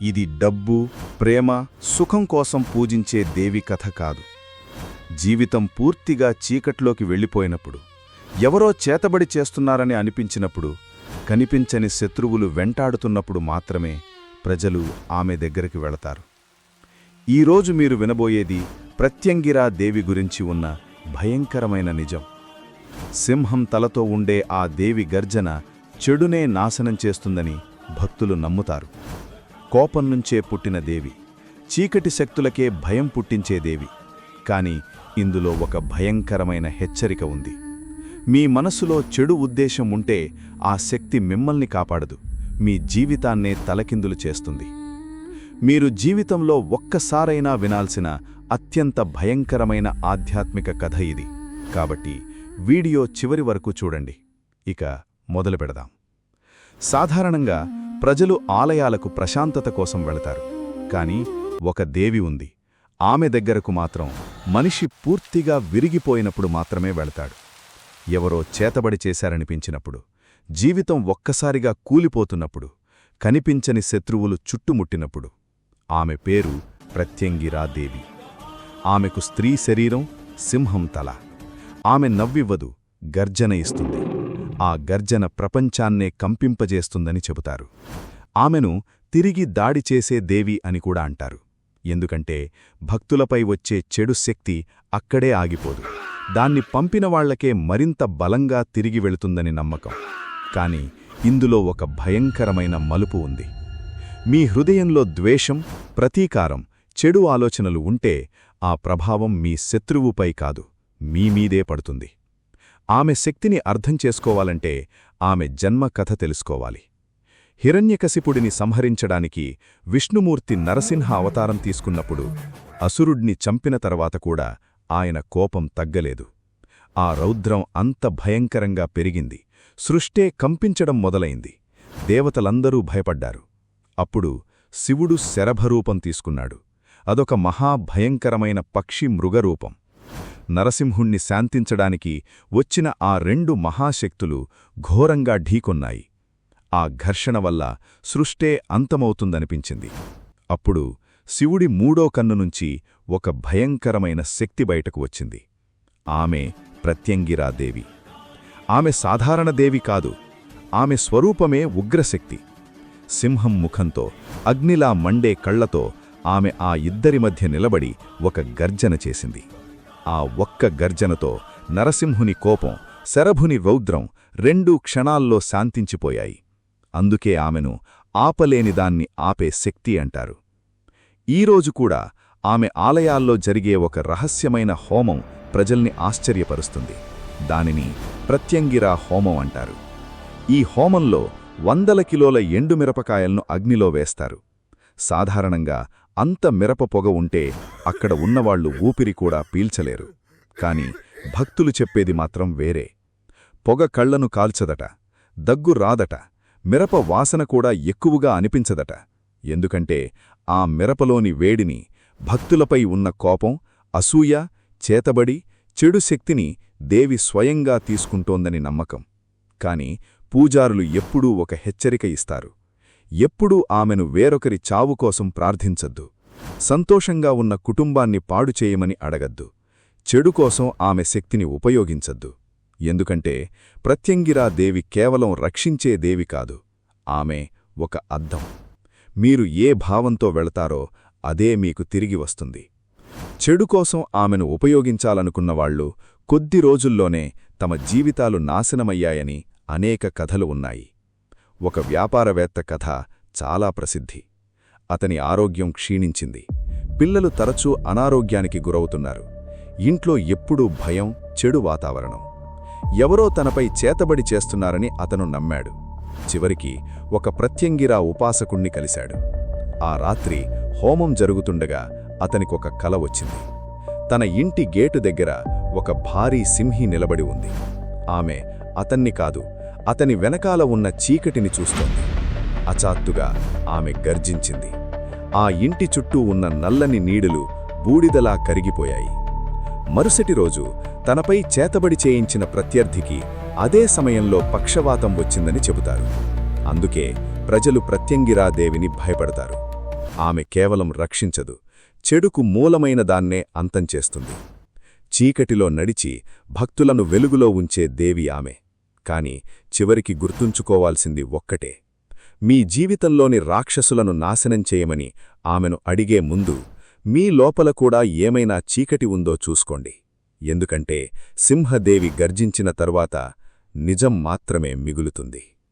ఇది డబ్బు, ప్రేమ, సుఖం కోసం పూజించే దేవి కథ కాదు. జీవితం పూర్తిగా చీకట్లోకి వెళ్ళిపోయినప్పుడు, ఎవరో చేతబడి చేస్తున్నారని అనిపించినప్పుడు, కనిపించని శత్రువులు వెంటాడుతున్నప్పుడు మాత్రమే ప్రజలు ఆమె దగ్గరికి వెళతారు. ఈరోజు మీరు వినబోయేది ప్రత్యంగిరా దేవి గురించి ఉన్న భయంకరమైన నిజం. సింహం తలతో ఉండే ఆ దేవి గర్జన చెడునే నాశనం చేస్తుందని భక్తులు నమ్ముతారు. కోపం నుంచే పుట్టిన దేవి, చీకటి శక్తులకే భయం పుట్టించే దేవి. కాని ఇందులో ఒక భయంకరమైన హెచ్చరిక ఉంది. మీ మనసులో చెడు ఉద్దేశం ఉంటే ఆ శక్తి మిమ్మల్ని కాపాడదు, మీ జీవితాన్నే తలకిందులు చేస్తుంది. మీరు జీవితంలో ఒక్కసారైనా వినాల్సిన అత్యంత భయంకరమైన ఆధ్యాత్మిక కథ ఇది. కాబట్టి వీడియో చివరి వరకు చూడండి. ఇక మొదలు పెడదాం. సాధారణంగా ప్రజలు ఆలయాలకు ప్రశాంతత కోసం వెళతారు. కాని ఒక దేవి ఉంది. ఆమె దగ్గరకు మాత్రం మనిషి పూర్తిగా విరిగిపోయినప్పుడు మాత్రమే వెళతాడు. ఎవరో చేతబడి చేశారనిపించినప్పుడు, జీవితం ఒక్కసారిగా కూలిపోతున్నప్పుడు, కనిపించని శత్రువులు చుట్టుముట్టినప్పుడు. ఆమె పేరు ప్రత్యంగిరా దేవి. ఆమెకు స్త్రీ శరీరం, సింహం తల. ఆమె నవ్వివ్వదు, గర్జన ఇస్తుంది. ఆ గర్జన ప్రపంచాన్నే కంపింపజేస్తుందని చెబుతారు. ఆమెను తిరిగి దాడి చేసే దేవి అని కూడా అంటారు. ఎందుకంటే భక్తులపై వచ్చే చెడు శక్తి అక్కడే ఆగిపోదు, దాన్ని పంపినవాళ్లకే మరింత బలంగా తిరిగి వెళుతుందని నమ్మకం. కాని ఇందులో ఒక భయంకరమైన మలుపు ఉంది. మీ హృదయంలో ద్వేషం, ప్రతీకారం, చెడు ఆలోచనలు ఉంటే ఆ ప్రభావం మీ శత్రువుపై కాదు, మీమీదే పడుతుంది. ఆమె శక్తిని అర్థం చేసుకోవాలంటే ఆమె జన్మ కథ తెలుసుకోవాలి. హిరణ్యకశిపుడిని సంహరించడానికి విష్ణుమూర్తి నరసింహ అవతారం తీసుకున్నప్పుడు, అసురుడ్ని చంపిన తర్వాత కూడా ఆయన కోపం తగ్గలేదు. ఆ రౌద్రం అంత భయంకరంగా పెరిగింది, సృష్టే కంపించడం మొదలైంది. దేవతలందరూ భయపడ్డారు. అప్పుడు శివుడు శరభరూపం తీసుకున్నాడు. అదొక మహాభయంకరమైన పక్షి మృగరూపం. నరసింహుణ్ణి శాంతించడానికి వచ్చిన ఆ రెండు మహాశక్తులు ఘోరంగా ఢీకొన్నాయి. ఆ ఘర్షణ వల్ల సృష్టే అంతమవుతుందనిపించింది. అప్పుడు శివుడి మూడో కన్ను నుంచి ఒక భయంకరమైన శక్తి బయటకు వచ్చింది. ఆమె ప్రత్యంగిరా దేవి. ఆమె సాధారణ దేవి కాదు, ఆమె స్వరూపమే ఉగ్రశక్తి. సింహం ముఖంతో, అగ్నిలా మండే కళ్లతో ఆమె ఆ ఇద్దరి మధ్య నిలబడి ఒక గర్జన చేసింది. ఆ ఒక్క గర్జనతో నరసింహుని కోపం, శరభుని రౌద్రం రెండూ క్షణాల్లో శాంతించిపోయాయి. అందుకే ఆమెను ఆపలేనిదాన్ని ఆపే శక్తి అంటారు. ఈరోజు కూడా ఆమె ఆలయాల్లో జరిగే ఒక రహస్యమైన హోమం ప్రజల్ని ఆశ్చర్యపరుస్తుంది. దానిని ప్రత్యంగిరా హోమం అంటారు. ఈ హోమంలో 100 కిలోల ఎండుమిరపకాయలను అగ్నిలో వేస్తారు. సాధారణంగా అంత మిరప పొగ ఉంటే అక్కడ ఉన్నవాళ్లు ఊపిరి కూడా పీల్చలేరు. కాని భక్తులు చెప్పేది మాత్రం వేరే. పొగ కళ్లను కాల్చదట, దగ్గు రాదట, మిరప వాసన కూడా ఎక్కువగా అనిపించదట. ఎందుకంటే ఆ మిరపలోని వేడిని, భక్తులపై ఉన్న కోపం, అసూయ, చేతబడి, చెడు శక్తిని దేవి స్వయంగా తీసుకుంటోందని నమ్మకం. కాని పూజారులు ఎప్పుడూ ఒక హెచ్చరిక ఇస్తారు. ఎప్పుడూ ఆమెను వేరొకరి చావు కోసం ప్రార్థించద్దు. సంతోషంగా ఉన్న కుటుంబాన్ని పాడుచేయమని అడగద్దు. చెడు కోసం ఆమె శక్తిని ఉపయోగించద్దు. ఎందుకంటే ప్రత్యంగిరా దేవి కేవలం రక్షించే దేవి కాదు, ఆమె ఒక అద్దం. మీరు ఏ భావంతో వెళతారో అదే మీకు తిరిగి వస్తుంది. చెడు కోసం ఆమెను ఉపయోగించాలనుకున్నవాళ్లు కొద్ది రోజుల్లోనే తమ జీవితాలు నాశనమయ్యాయని అనేక కథలు ఉన్నాయి. ఒక వ్యాపారవేత్త కథ చాలా ప్రసిద్ధి. అతని ఆరోగ్యం క్షీణించింది. పిల్లలు తరచూ అనారోగ్యానికి గురవుతున్నారు. ఇంట్లో ఎప్పుడూ భయం, చెడు వాతావరణం. ఎవరో తనపై చేతబడి చేస్తున్నారని అతను నమ్మాడు. చివరికి ఒక ప్రత్యంగిరా ఉపాసకుణ్ణి కలిశాడు. ఆ రాత్రి హోమం జరుగుతుండగా అతనికొక కల వచ్చింది. తన ఇంటి గేటు దగ్గర ఒక భారీ సింహి నిలబడి ఉంది. ఆమె అతన్ని కాదు, అతని వెనకాల ఉన్న చీకటిని చూస్తోంది. అచాత్తుగా ఆమె గర్జించింది. ఆ ఇంటి చుట్టూ ఉన్న నల్లని నీడలు బూడిదలా కరిగిపోయాయి. మరుసటి రోజు తనపై చేతబడి చేయించిన ప్రత్యర్థికి అదే సమయంలో పక్షవాతం వచ్చిందని చెబుతారు. అందుకే ప్రజలు ప్రత్యంగిరా దేవిని భయపడతారు. ఆమె కేవలం రక్షించదు, చెడుకు మూలమైన దాన్నే అంతం చేస్తుంది. చీకటిలో నడిచి భక్తులను వెలుగులో ఉంచే దేవి ఆమె. కాని చివరికి గుర్తుంచుకోవాల్సింది ఒక్కటే: మీ జీవితంలోని రాక్షసులను నాశనం చేయమని ఆమెను అడిగే ముందు మీ లోపల కూడా ఏమైనా చీకటి ఉందో చూసుకోండి. ఎందుకంటే సింహదేవి గర్జించిన తరువాత నిజం మాత్రమే మిగులుతుంది.